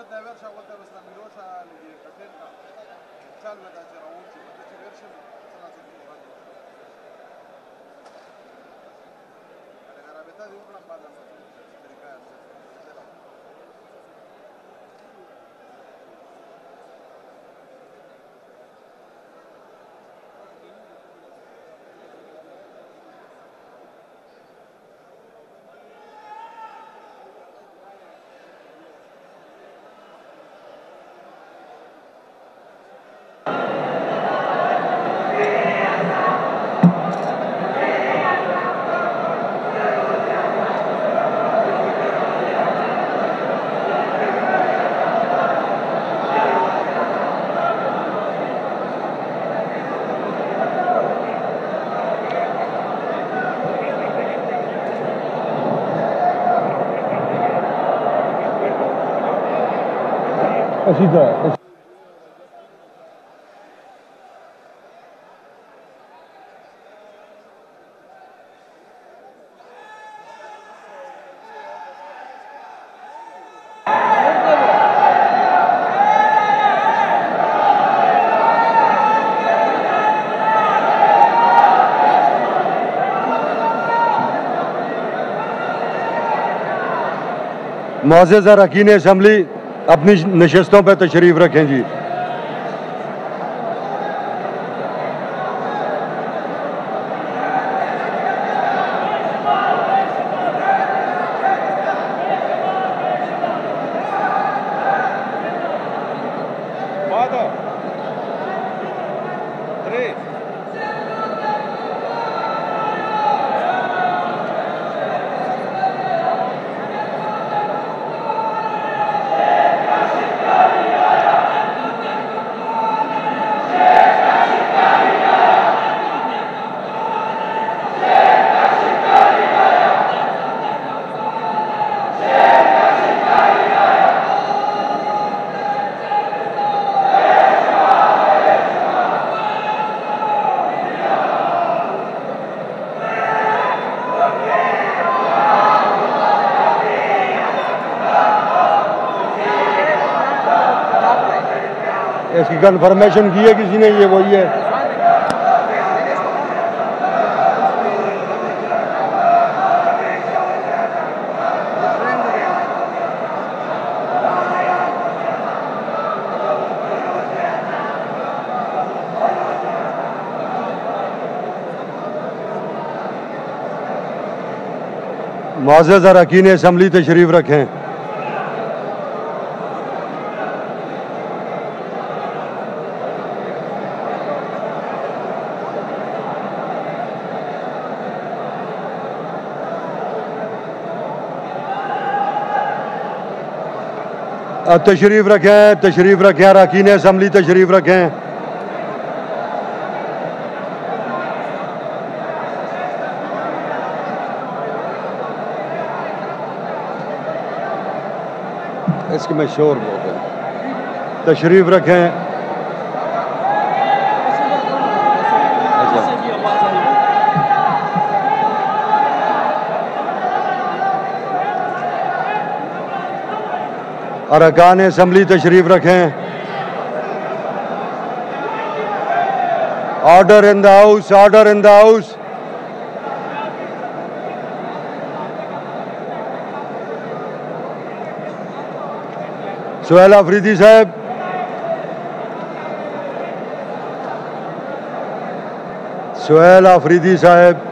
de haber și avută ăsta mirosa lui Catenca. Cealul de acela urci, de ce verse să la ce ceva. Care garabeta de un plan bada să strica. Así está. मुअज़्ज़ज़ अरकान assembly अपनी नशस्तों पर तशरीफ रखें जी। इसकी confirmation की है किसी ने, ये वही है। मुअज़्ज़ज़ अरकान असम्बली तशरीफ रखें। तशरीफ रखें, तशरीफ रखें, अरकान असम्बली तशरीफ रखें। इसके में शोर बहुत है। तशरीफ रखें। अरकान असम्बली तशरीफ रखें। Order in the house, order in the house. Suhail Afridi साहब, सुहेल अफरीदी साहब,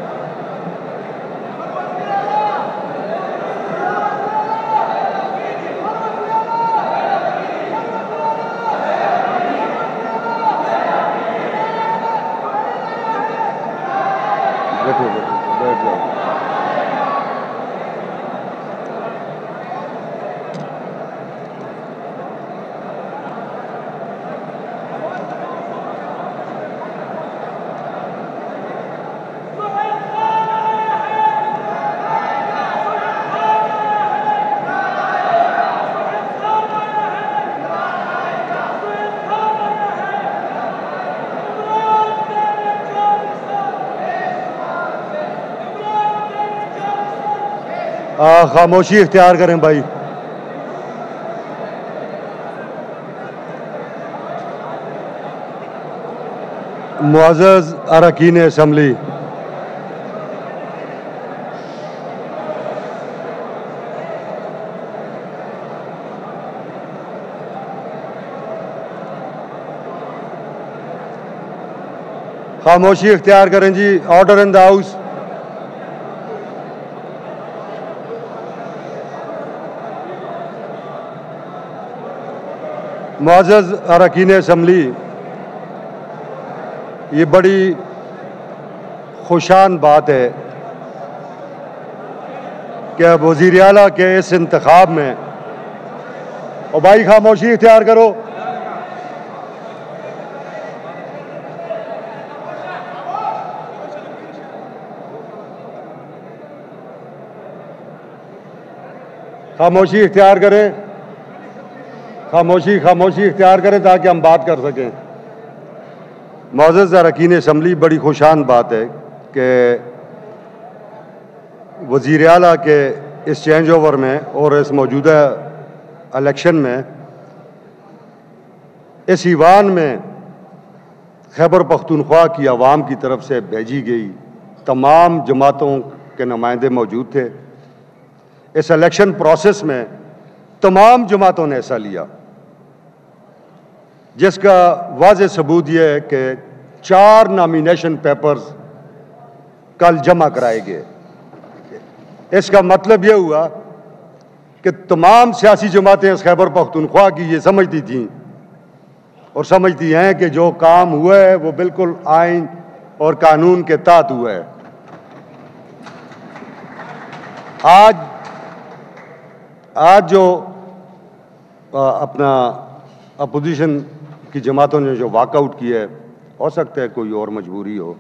बैठ जाओ। खामोशी इख्तियार करें भाई। मुअज़्ज़ज़ अरकान असम्बली, खामोशी इख्तियार करें जी। Order in the house. मुअज़्ज़ज़ अरकान असम्बली, ये बड़ी खुशान बात है कि अब वज़ीर आला के इस इंतखाब में, और भाई खामोशी इख्तियार करो, खामोशी इख्तियार करें, खामोशी इख्तियार करें ताकि हम बात कर सकें। मुअज़्ज़ज़ अरकान असम्बली, बड़ी खुशान बात है कि वज़ीर आला के इस चेंज ओवर में और इस मौजूदा इलेक्शन में इस ईवान में खैबर पख्तूनख्वा की आवाम की तरफ से भेजी गई तमाम जमातों के नुमाइंदे मौजूद थे। इस इलेक्शन प्रोसेस में तमाम जमातों ने हिस्सा लिया, जिसका वाज़ेह सबूत यह है कि 4 नॉमिनेशन पेपर्स कल जमा कराए गए। इसका मतलब यह हुआ कि तमाम सियासी जमातें इस खैबर पख्तूनख्वा की ये समझती थीं और समझती हैं कि जो काम हुआ है वो बिल्कुल आइन और कानून के तहत हुआ है। आज जो अपना अपोजिशन की जमातों ने जो वॉकआउट किया है, हो सकता है कोई और मजबूरी हो,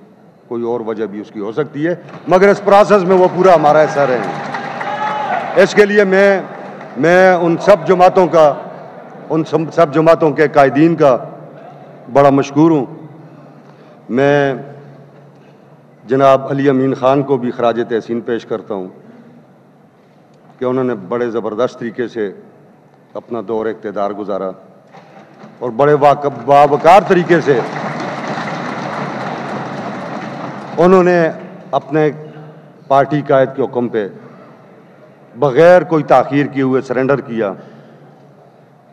कोई और वजह भी उसकी हो सकती है, मगर इस प्रोसेस में वो पूरा हमारा हिस्सा रहे हैं। इसके लिए मैं उन सब जमातों के कायदीन का बड़ा मशकूर हूँ। मैं जनाब अली अमीन ख़ान को भी ख़राज तहसीन पेश करता हूँ कि उन्होंने बड़े ज़बरदस्त तरीके से अपना दौर इक़्तिदार गुजारा और बड़े बावकार तरीके से उन्होंने अपने पार्टी कायद के हुक्म पे बग़ैर कोई ताख़ीर किए हुए सरेंडर किया।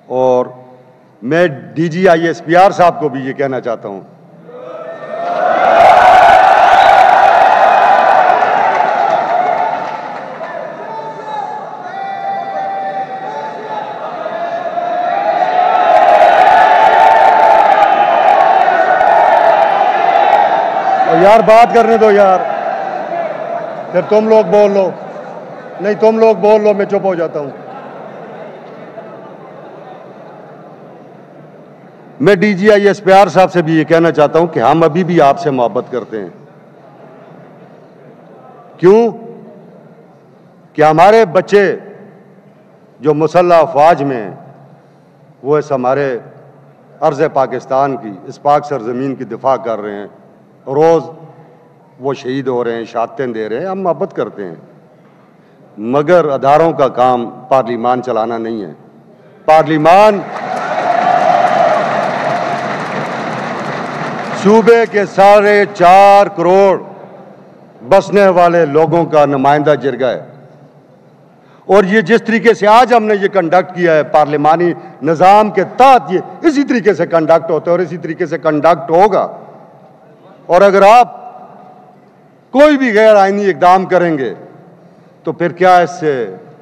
और मैं DGISPR साहब को भी ये कहना चाहता हूँ यार, बात करने दो यार, फिर तुम लोग बोल लो। नहीं, तुम लोग बोल लो, मैं चुप हो जाता हूं। मैं DGISPR साहब से भी ये कहना चाहता हूं कि हम अभी भी आपसे मोहब्बत करते हैं। क्यों? कि हमारे बच्चे जो मुसल्लह अफवाज में हैं, वो इस हमारे अर्ज़ पाकिस्तान की, इस पाक सरजमीन की दिफा कर रहे हैं। रोज़ वो शहीद हो रहे हैं, शहादतें दे रहे हैं। हम मोहब्बत करते हैं, मगर अदारों का काम पार्लिमान चलाना नहीं है। पार्लिमान सूबे के 4.5 करोड़ बसने वाले लोगों का नुमाइंदा जिरगा है। और ये जिस तरीके से आज हमने ये कंडक्ट किया है पार्लिमानी निज़ाम के तहत, ये इसी तरीके से कंडक्ट होता है और इसी तरीके से कंडक्ट होगा। और अगर आप कोई भी गैर आईनी इकदाम करेंगे तो फिर क्या इससे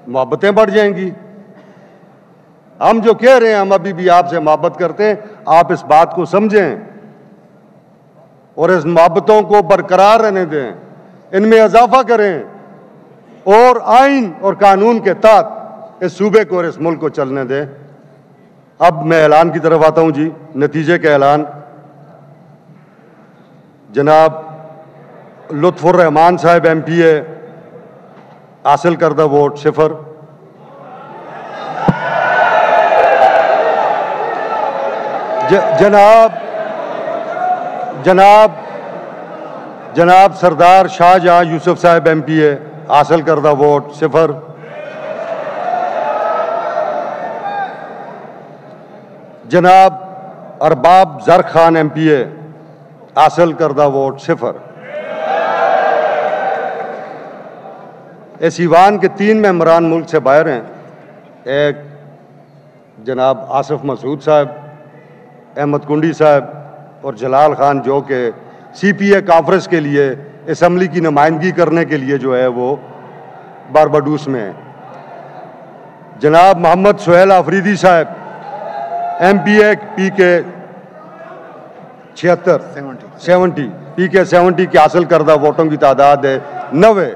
मोहब्बतें बढ़ जाएंगी? हम जो कह रहे हैं, हम अभी भी आपसे मोहब्बत करते हैं। आप इस बात को समझें और इस मोहब्बतों को बरकरार रहने दें, इनमें इजाफा करें और आइन और कानून के तहत इस सूबे को और इस मुल्क को चलने दें। अब मैं ऐलान की तरफ आता हूं जी। नतीजे का ऐलान। जनाब लुत्फुर रहमान साहब MPA हासिल करदा वोट 0। जनाब सरदार शाहजहां यूसुफ साहब MPA हासिल करदा वोट 0। जनाब अरबाब जर खान MPA हासिल करदा वोट 0। इस ईवान के 3 मेंबरान मुल्क से बाहर हैं। एक जनाब आसिफ मसूद साहब, अहमद कुंडी साहब और जलाल खान, जो कि CPA कॉन्फ्रेंस के लिए असम्बली की नुमाइंदगी करने के लिए जो है वो बारबाडूस में है। जनाब मोहम्मद सुहेल आफरीदी साहब, MPA PK 70 PK 70 की हासिल करदा वोटों की तादाद है 90।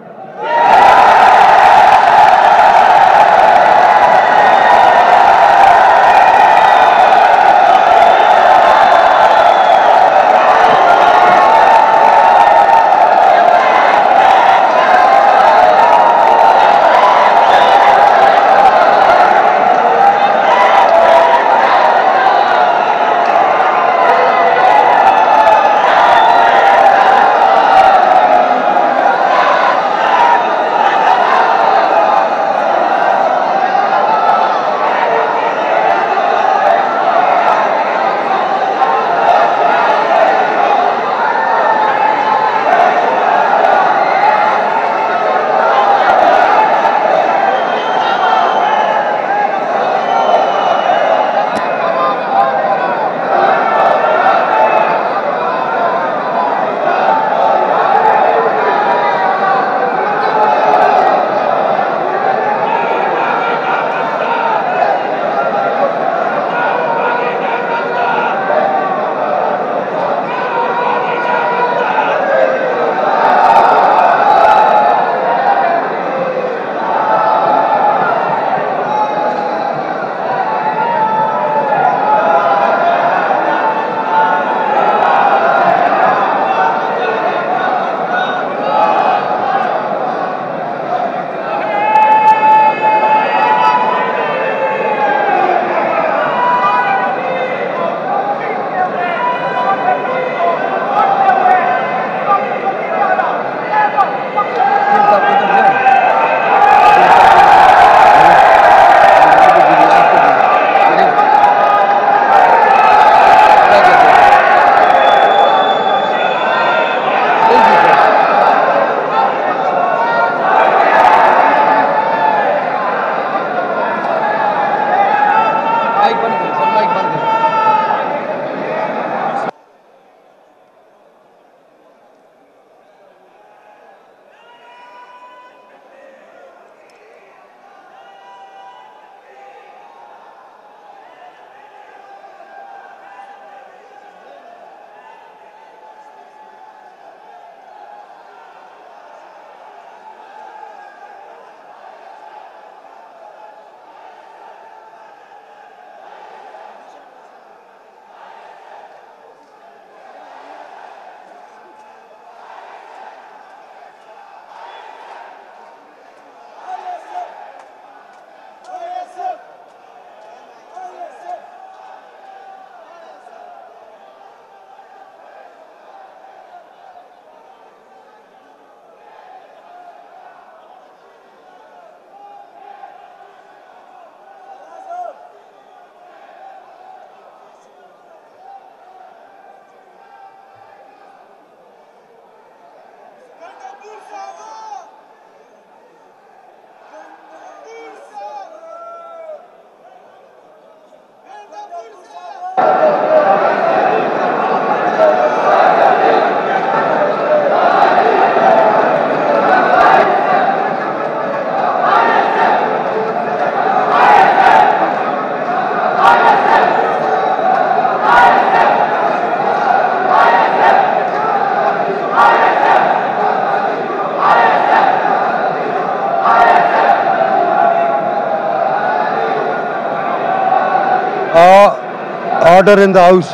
Order in the house.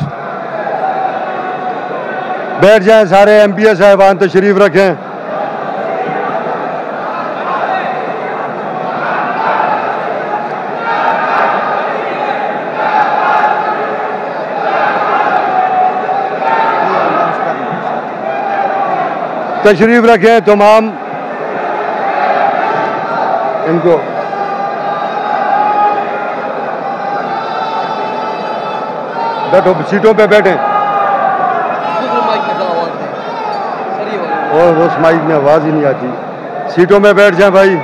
बैठ जाएं सारे MPA साहिबान, तशरीफ रखें। तशरीफ रखें तमाम इनको। बैठो, सीटों पे बैठें। और उस माइक में आवाज़ ही नहीं आती। सीटों में बैठ जाएं भाई।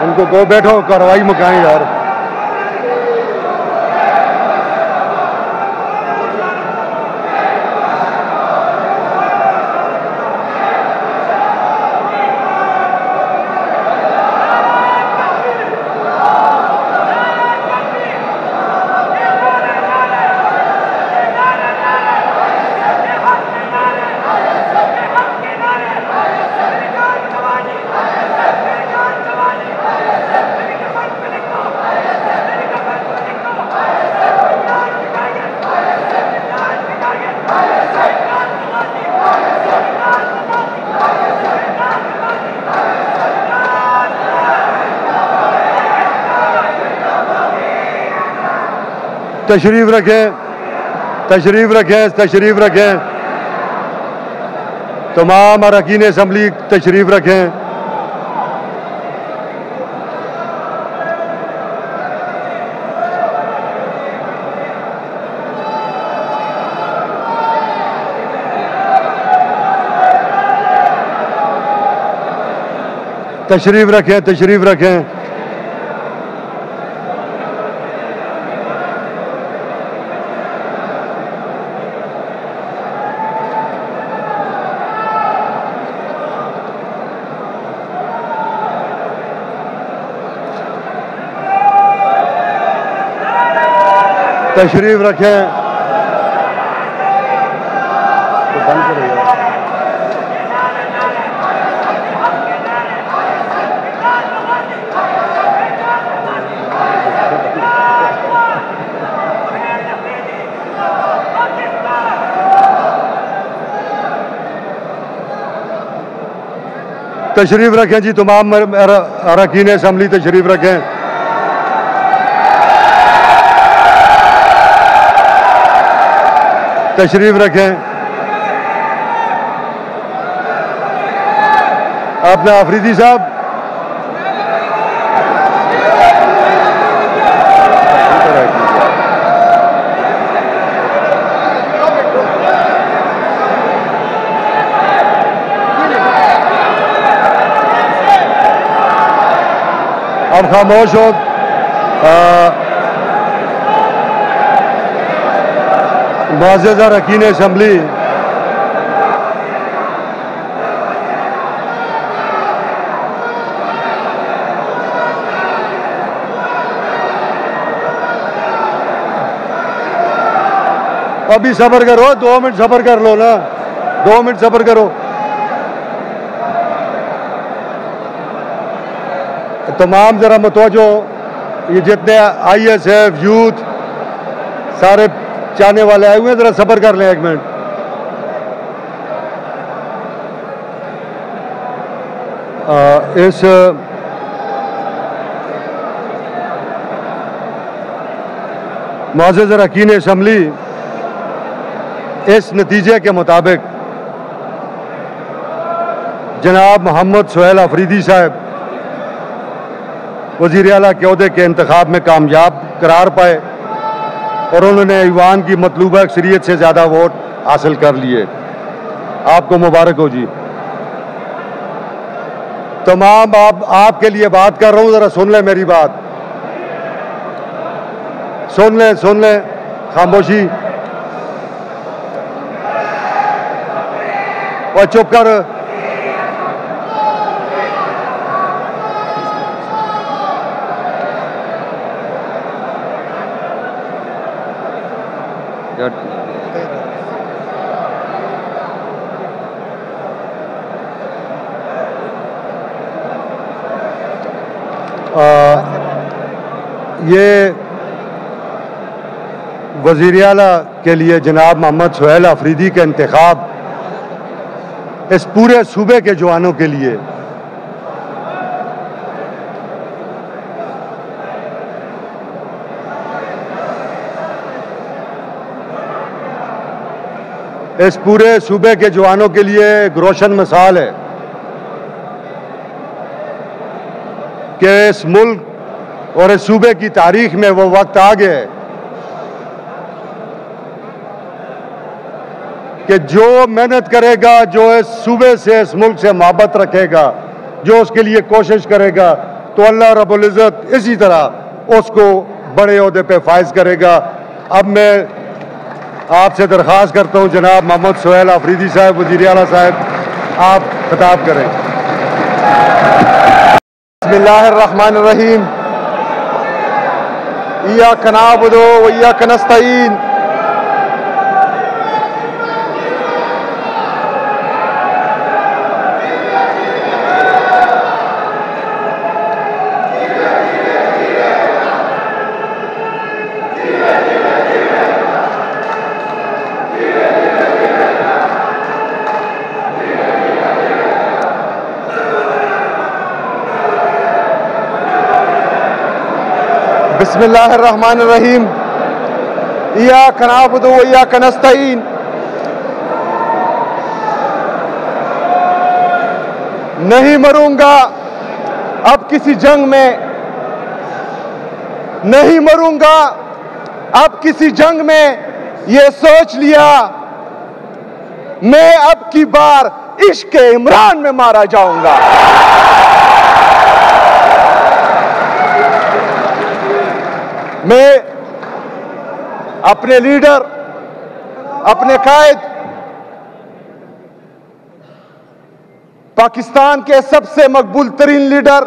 उनको को बैठो, कार्रवाई मुकाएं यार। तशरीफ रखें, तशरीफ रखें, तशरीफ रखें। तमाम अरकान असम्बली तशरीफ रखें। तशरीफ रखें, तशरीफ रखें। तशरीफ रखें। तो बंद करेगा। तशरीफ रखें जी, तमाम अरकान असम्बली तशरीफ रखें। तशरीफ रखें। अपना आफरीदी साहब, अब खामोश हो। मुअज़्ज़ज़ अरकान असम्बली, अभी सब्र करो, 2 मिनट सब्र कर लो ना, 2 मिनट सब्र करो। तमाम जरा मतवज्जो, ये जितने ISF यूथ सारे चाहने वाले आए हुए हैं, जरा सब्र कर लें 1 मिनट। इस मुअज़्ज़ज़ अरकान असम्बली, इस नतीजे के मुताबिक जनाब मोहम्मद सुहेल अफरीदी साहब वज़ीर आला के ओहदे के इंतखाब में कामयाब करार पाए और उन्होंने ईवान की मतलूबा अक्सरियत से ज़्यादा वोट हासिल कर लिए। आपको मुबारक हो जी। तमाम आपके लिए बात कर रहा हूँ, ज़रा सुन लें मेरी बात, सुन लें। खामोशी और चुप कर। ये वज़ीर आला के लिए जनाब मोहम्मद सुहेल अफरीदी का इंतखाब इस पूरे सूबे के जवानों के लिए एक रोशन मिसाल है कि इस मुल्क और इस सूबे की तारीख में वो वक्त आ गया है कि जो मेहनत करेगा, जो इस सूबे से, इस मुल्क से मोहब्बत रखेगा, जो उसके लिए कोशिश करेगा, तो अल्लाह रब्बुल इज़्ज़त इसी तरह उसको बड़े ओहदे पे फाइज करेगा। अब मैं आपसे दरख्वास्त करता हूं जनाब मोहम्मद सुहेल अफरीदी साहब, वज़ीर आला साहब, आप खिताब करें। बिस्मिल्लाहिर्रहमानिर्रहीम। इय्याका नअबुदु व इय्याका नस्तईन। बिस्मिल्लाहिर्रहमानिर्रहीम। इय्याका नअबुदु व इय्याका नस्तईन। नहीं मरूंगा अब किसी जंग में, नहीं मरूंगा अब किसी जंग में, ये सोच लिया मैं अब की बार इश्क इमरान में मारा जाऊंगा। मैं अपने लीडर, अपने कायद, पाकिस्तान के सबसे मकबूल तरीन लीडर,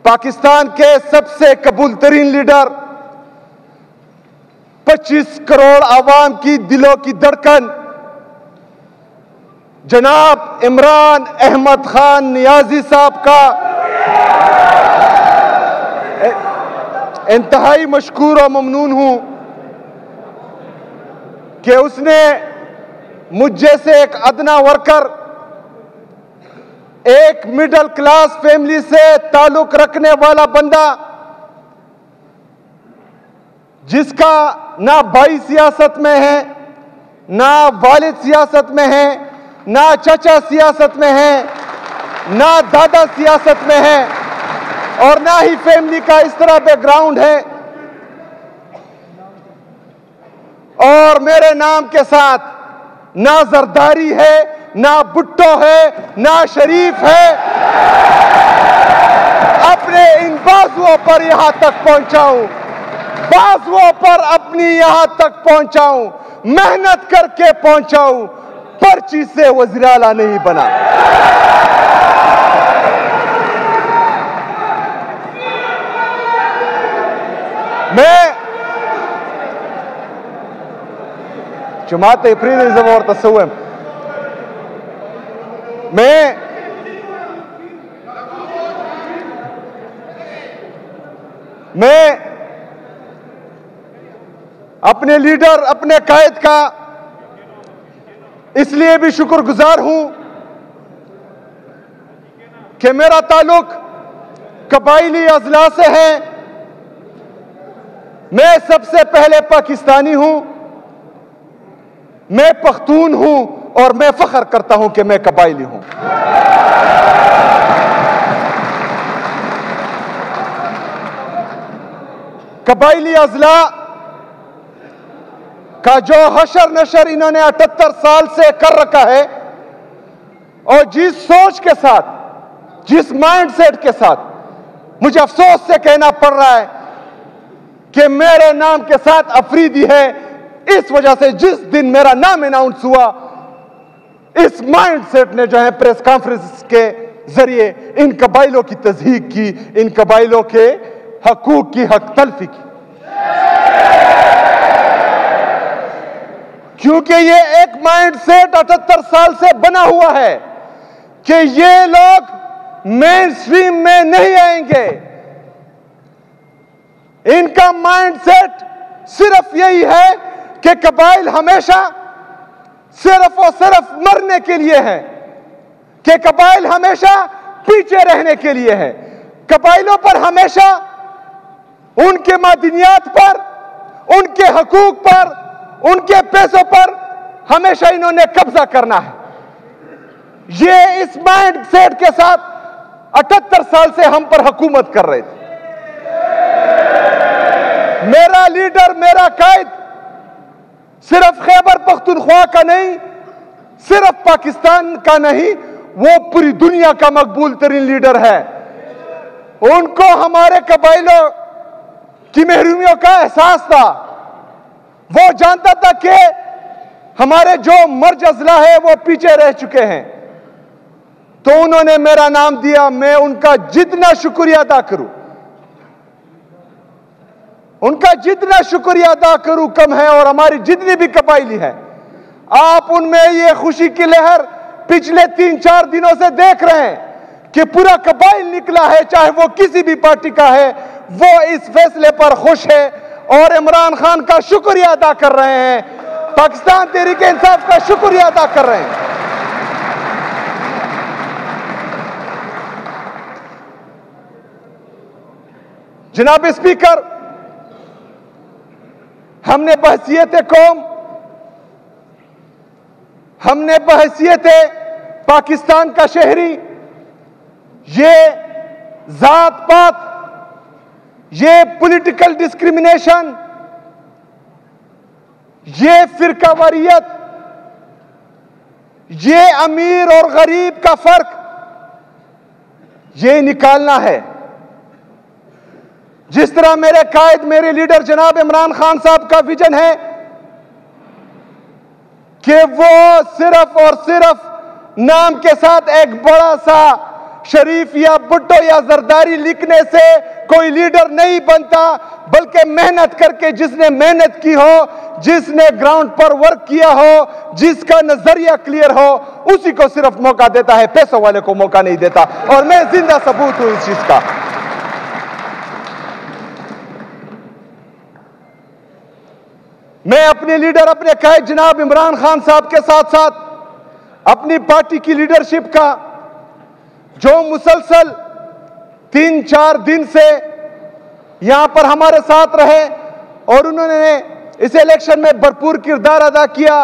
पाकिस्तान के सबसे कबूल तरीन लीडर, 25 करोड़ आवाम की दिलों की धड़कन जनाब इमरान अहमद खान नियाजी साहब का इंतहाई मशकूर और ममनून हूं कि उसने मुझ जैसे एक अदना वर्कर, एक मिडिल क्लास फैमिली से ताल्लुक रखने वाला बंदा, जिसका ना भाई सियासत में है, ना वालिद सियासत में है, ना चाचा सियासत में है, ना दादा सियासत में है, और ना ही फैमिली का इस तरह बैकग्राउंड है, और मेरे नाम के साथ ना जरदारी है, ना भुट्टो है, ना शरीफ है, अपने इन बाजुओं पर यहां तक पहुंचाऊं, बाजुओं पर अपनी यहां तक पहुंचाऊं, मेहनत करके पहुंचाऊं, पर्ची से वज़ीर आला नहीं बना। मैं जमात इफरीद इज़्म और तसव्वुम, मैं अपने लीडर, अपने कायद का इसलिए भी शुक्रगुजार हूं कि मेरा ताल्लुक कबाइली अजला से है। मैं सबसे पहले पाकिस्तानी हूं, मैं पख्तून हूं, और मैं फख्र करता हूं कि मैं कबाइली हूं। कबाइली अजला का जो हशर नशर इन्होंने 78 साल से कर रखा है, और जिस सोच के साथ, जिस माइंडसेट के साथ मुझे अफसोस से कहना पड़ रहा है कि मेरे नाम के साथ अफरीदी है, इस वजह से जिस दिन मेरा नाम अनाउंस हुआ, इस माइंडसेट ने जो है प्रेस कॉन्फ्रेंस के जरिए इन कबाइलों की तज़हीक की, इन कबाइलों के हकूक की हक तलफी की, क्योंकि ये एक माइंडसेट 78 साल से बना हुआ है कि ये लोग मेन स्ट्रीम में नहीं आएंगे, इनका माइंडसेट सिर्फ यही है कि कबाइल हमेशा सिर्फ और सिर्फ मरने के लिए है, कि कबाइल हमेशा पीछे रहने के लिए है। कबाइलों पर हमेशा उनके मादनियात पर, उनके हकूक पर, उनके पैसों पर हमेशा इन्होंने कब्जा करना है। ये इस माइंड सेट के साथ 78 साल से हम पर हुकूमत कर रहे थे। मेरा लीडर, मेरा कायद सिर्फ खैबर पख्तूनख्वा का नहीं, सिर्फ पाकिस्तान का नहीं, वो पूरी दुनिया का मकबूल तरीन लीडर है। उनको हमारे कबाइलों की महरूमियों का एहसास था। वो जानता था कि हमारे जो मर्ज अजला है वो पीछे रह चुके हैं, तो उन्होंने मेरा नाम दिया। मैं उनका जितना शुक्रिया अदा करूं, उनका जितना शुक्रिया अदा करूं कम है। और हमारी जितनी भी कबाइली है, आप उनमें ये खुशी की लहर पिछले 3-4 दिनों से देख रहे हैं कि पूरा कबाइल निकला है, चाहे वो किसी भी पार्टी का है, वो इस फैसले पर खुश है और इमरान खान का शुक्रिया अदा कर रहे हैं, पाकिस्तान तहरीक-ए-इंसाफ का शुक्रिया अदा कर रहे हैं। जनाब स्पीकर, हमने बहसियत कौम, हमने बहसियत पाकिस्तान का शहरी, ये जात पात, ये पॉलिटिकल डिस्क्रिमिनेशन, ये फिरकावारियत, ये अमीर और गरीब का फर्क, ये निकालना है। जिस तरह मेरे कायद, मेरे लीडर जनाब इमरान खान साहब का विजन है कि वो सिर्फ और सिर्फ नाम के साथ एक बड़ा सा शरीफ या भुट्टो या जरदारी लिखने से कोई लीडर नहीं बनता, बल्कि मेहनत करके, जिसने मेहनत की हो, जिसने ग्राउंड पर वर्क किया हो, जिसका नजरिया क्लियर हो, उसी को सिर्फ मौका देता है, पैसों वाले को मौका नहीं देता। और मैं जिंदा सबूत हूं इस चीज का। मैं अपने लीडर, अपने कायद जनाब इमरान खान साहब के साथ साथ अपनी पार्टी की लीडरशिप का, जो मुसलसल 3-4 दिन से यहां पर हमारे साथ रहे और उन्होंने इस इलेक्शन में भरपूर किरदार अदा किया,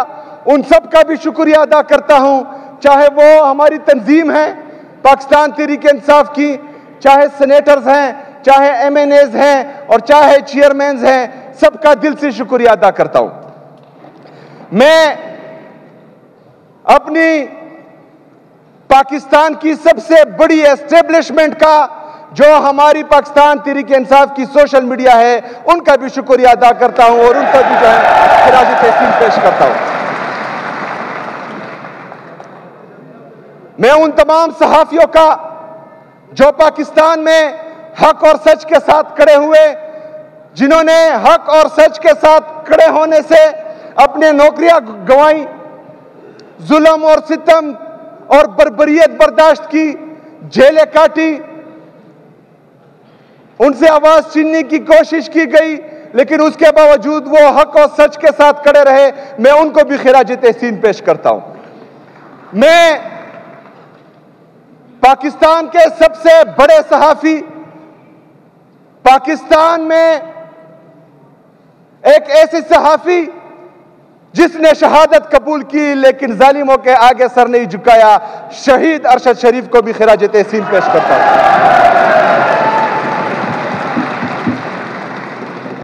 उन सब का भी शुक्रिया अदा करता हूं। चाहे वो हमारी तंजीम है पाकिस्तान तहरीक-ए-इंसाफ की, चाहे सेनेटर्स हैं, चाहे MNAs हैं और चाहे चेयरमैन हैं, सबका दिल से शुक्रिया अदा करता हूं। मैं अपनी पाकिस्तान की सबसे बड़ी एस्टेब्लिशमेंट का, जो हमारी पाकिस्तान तहरीक-ए-इंसाफ की सोशल मीडिया है, उनका भी शुक्रिया अदा करता हूं और उन पर भी जो है खिराज तहसीन पेश करता हूं। मैं उन तमाम सहाफियों का जो पाकिस्तान में हक और सच के साथ खड़े हुए, जिन्होंने हक और सच के साथ खड़े होने से अपने नौकरियां गंवाई, जुल्म और सितम और बर्बरियत बर्दाश्त की, जेलें काटी, उनसे आवाज छीनने की कोशिश की गई, लेकिन उसके बावजूद वो हक और सच के साथ खड़े रहे। मैं उनको भी खिराज तहसीन पेश करता हूं। मैं पाकिस्तान के सबसे बड़े सहाफी, पाकिस्तान में एक ऐसे सहाफी जिसने शहादत कबूल की लेकिन जालिमों के आगे सर नहीं झुकाया, शहीद अरशद शरीफ को भी खिराज तहसीन पेश करता हूं।